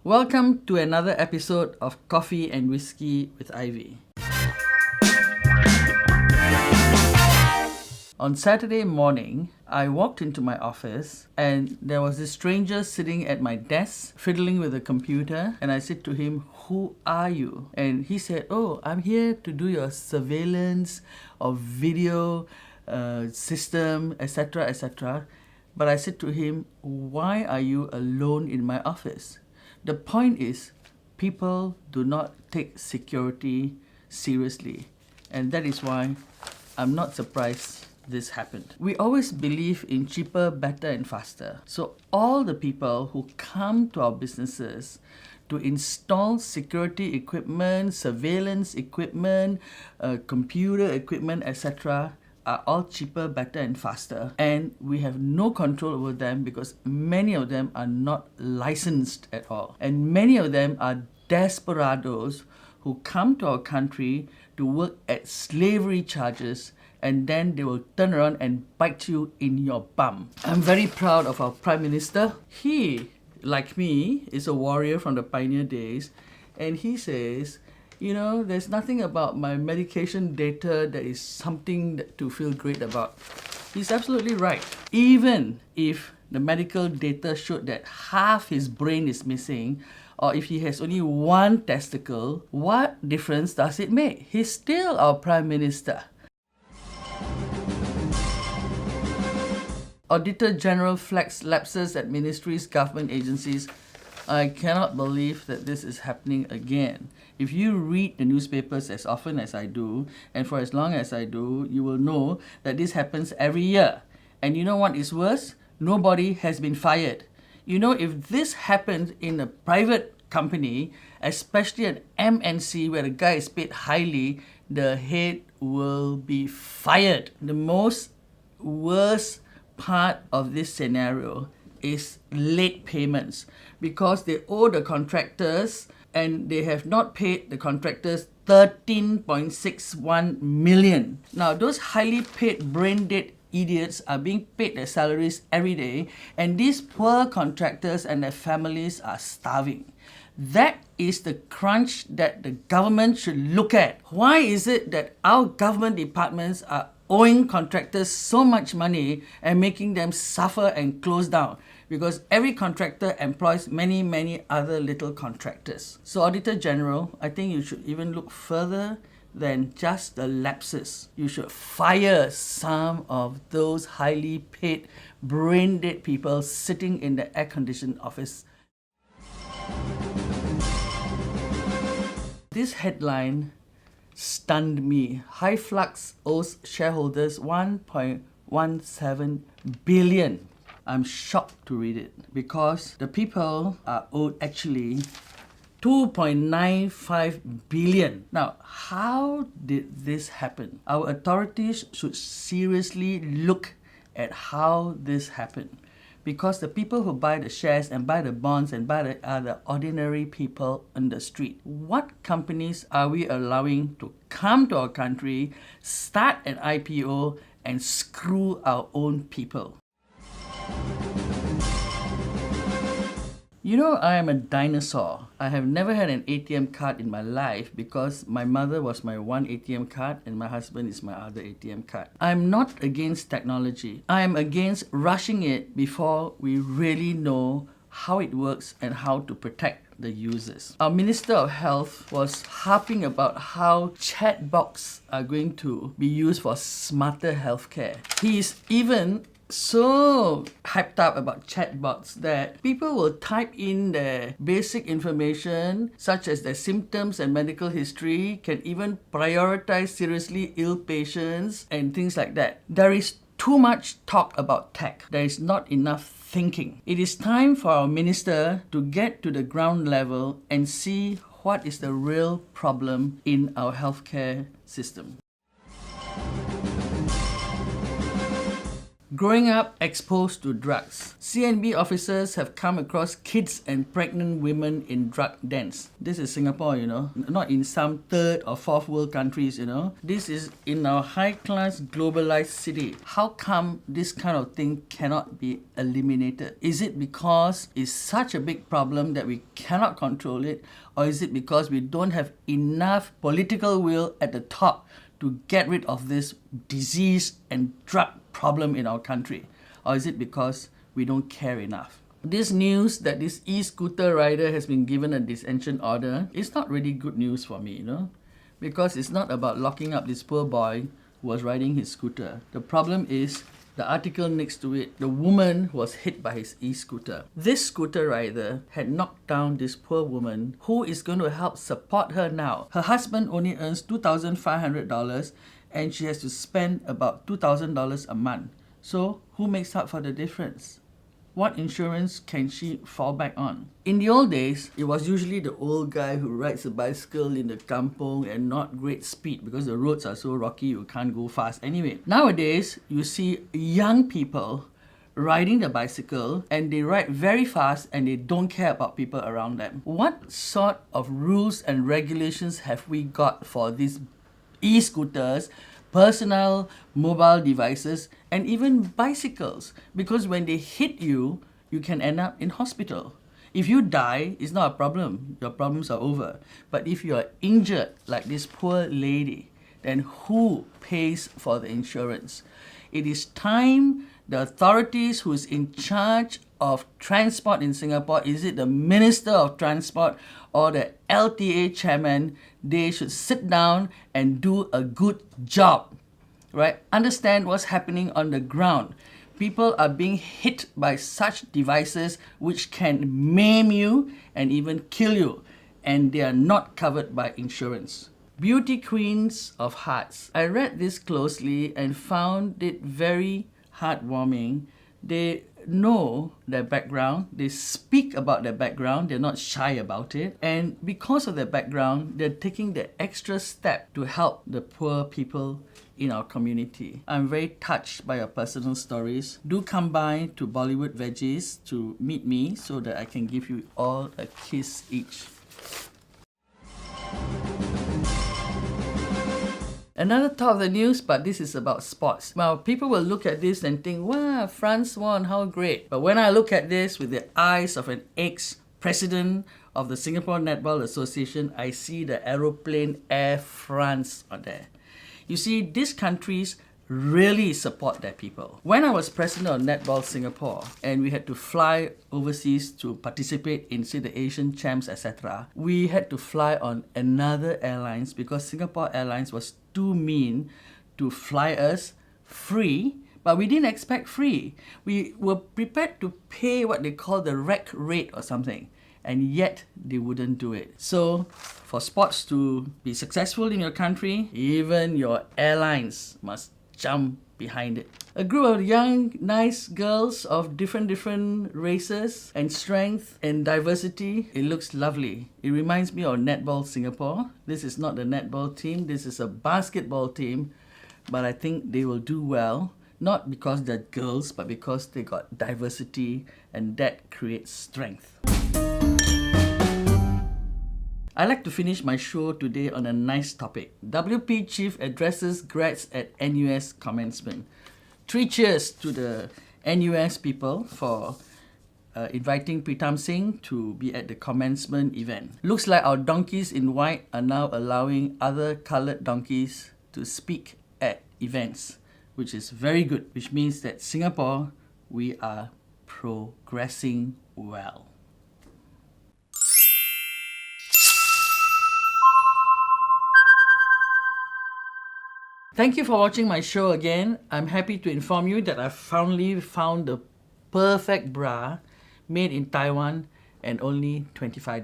Welcome to another episode of Coffee and Whiskey with Ivy. On Saturday morning, I walked into my office and there was this stranger sitting at my desk, fiddling with a computer, and I said to him, "Who are you?" And he said, "Oh, I'm here to do your surveillance of video system, etc., etc." But I said to him, "Why are you alone in my office?" The point is, people do not take security seriously, and that is why I'm not surprised this happened. We always believe in cheaper, better and faster. So all the people who come to our businesses to install security equipment, surveillance equipment, computer equipment, etc. are all cheaper, better and faster. And we have no control over them because many of them are not licensed at all. And many of them are desperados who come to our country to work at slavery charges, and then they will turn around and bite you in your bum. I'm very proud of our Prime Minister. He, like me, is a warrior from the pioneer days, and he says, you know, there's nothing about my medication data that is something to feel great about. He's absolutely right. Even if the medical data showed that half his brain is missing, or if he has only one testicle, what difference does it make? He's still our Prime Minister. Auditor General flags lapses at ministries, government agencies. I cannot believe that this is happening again. If you read the newspapers as often as I do, and for as long as I do, you will know that this happens every year. And you know what is worse? Nobody has been fired. You know, if this happened in a private company, especially an MNC where the guy is paid highly, the head will be fired. The most worst part of this scenario is late payments, because they owe the contractors and they have not paid the contractors 13.61 million. Now, those highly paid brain-dead idiots are being paid their salaries every day, and these poor contractors and their families are starving. That is the crunch that the government should look at. Why is it that our government departments are owing contractors so much money and making them suffer and close down? Because every contractor employs many other little contractors. So Auditor General, I think you should even look further than just the lapses. You should fire some of those highly paid, brain-dead people sitting in the air-conditioned office. This headline stunned me. Flux owes shareholders 1.17 billion. I'm shocked to read it because the people are owed actually 2.95 billion. Now, how did this happen? Our authorities should seriously look at how this happened, because the people who buy the shares and buy the bonds and are the ordinary people on the street. What companies are we allowing to come to our country, start an IPO, and screw our own people? You know, I am a dinosaur. I have never had an ATM card in my life because my mother was my one ATM card and my husband is my other ATM card. I'm not against technology. I am against rushing it before we really know how it works and how to protect the users. Our Minister of Health was harping about how chatbots are going to be used for smarter healthcare. He is even so hyped up about chatbots that people will type in their basic information such as their symptoms and medical history, can even prioritize seriously ill patients and things like that. There is too much talk about tech. There is not enough thinking. It is time for our minister to get to the ground level and see what is the real problem in our healthcare system. Growing up exposed to drugs. CNB officers have come across kids and pregnant women in drug dens. This is Singapore, not in some third or fourth world countries, This is in our high-class globalized city. How come this kind of thing cannot be eliminated? Is it because it's such a big problem that we cannot control it? Or is it because we don't have enough political will at the top to get rid of this disease and drug problem in our country? Or is it because we don't care enough? This news that this e-scooter rider has been given a detention order is not really good news for me, because it's not about locking up this poor boy who was riding his scooter. The problem is the article next to it, the woman was hit by his e-scooter. This scooter rider had knocked down this poor woman who is going to help support her now. Her husband only earns $2,500 and she has to spend about $2,000 a month. So who makes up for the difference? What insurance can she fall back on? In the old days, it was usually the old guy who rides a bicycle in the kampong and not great speed because the roads are so rocky you can't go fast anyway. Nowadays, you see young people riding the bicycle and they ride very fast and they don't care about people around them. What sort of rules and regulations have we got for these e-scooters, personal mobile devices, and even bicycles? Because when they hit you, you can end up in hospital. If you die, it's not a problem. Your problems are over. But if you are injured, like this poor lady, then who pays for the insurance? It is time the authorities who is in charge of transport in Singapore, is it the Minister of Transport or the LTA chairman, they should sit down and do a good job, right? Understand what's happening on the ground. People are being hit by such devices which can maim you and even kill you, and they are not covered by insurance. Beauty queens of hearts. I read this closely and found it very heartwarming. They know their background, they speak about their background, they're not shy about it, and because of their background, they're taking the extra step to help the poor people in our community. I'm very touched by your personal stories. Do come by to Bollywood Veggies to meet me so that I can give you all a kiss each. Another top of the news, but this is about sports. Well, people will look at this and think, wow, France won, how great. But when I look at this with the eyes of an ex-president of the Singapore Netball Association, I see the aeroplane Air France on there. You see, these countries really support their people. When I was president of Netball Singapore and we had to fly overseas to participate in, say, the Asian Champs, etc., we had to fly on another airlines because Singapore Airlines was too mean to fly us free, but we didn't expect free. We were prepared to pay what they call the rec rate or something, and yet they wouldn't do it. So for sports to be successful in your country, even your airlines must jump behind it. A group of young, nice girls of different races and strength and diversity. It looks lovely. It reminds me of Netball Singapore. This is not the netball team. This is a basketball team. But I think they will do well. Not because they're girls, but because they got diversity, and that creates strength. I like to finish my show today on a nice topic. WP Chief addresses grads at NUS commencement. 3 cheers to the NUS people for inviting Pritam Singh to be at the commencement event. Looks like our donkeys in white are now allowing other coloured donkeys to speak at events, which is very good, which means that Singapore, we are progressing well. Thank you for watching my show again. I'm happy to inform you that I finally found the perfect bra made in Taiwan and only $25.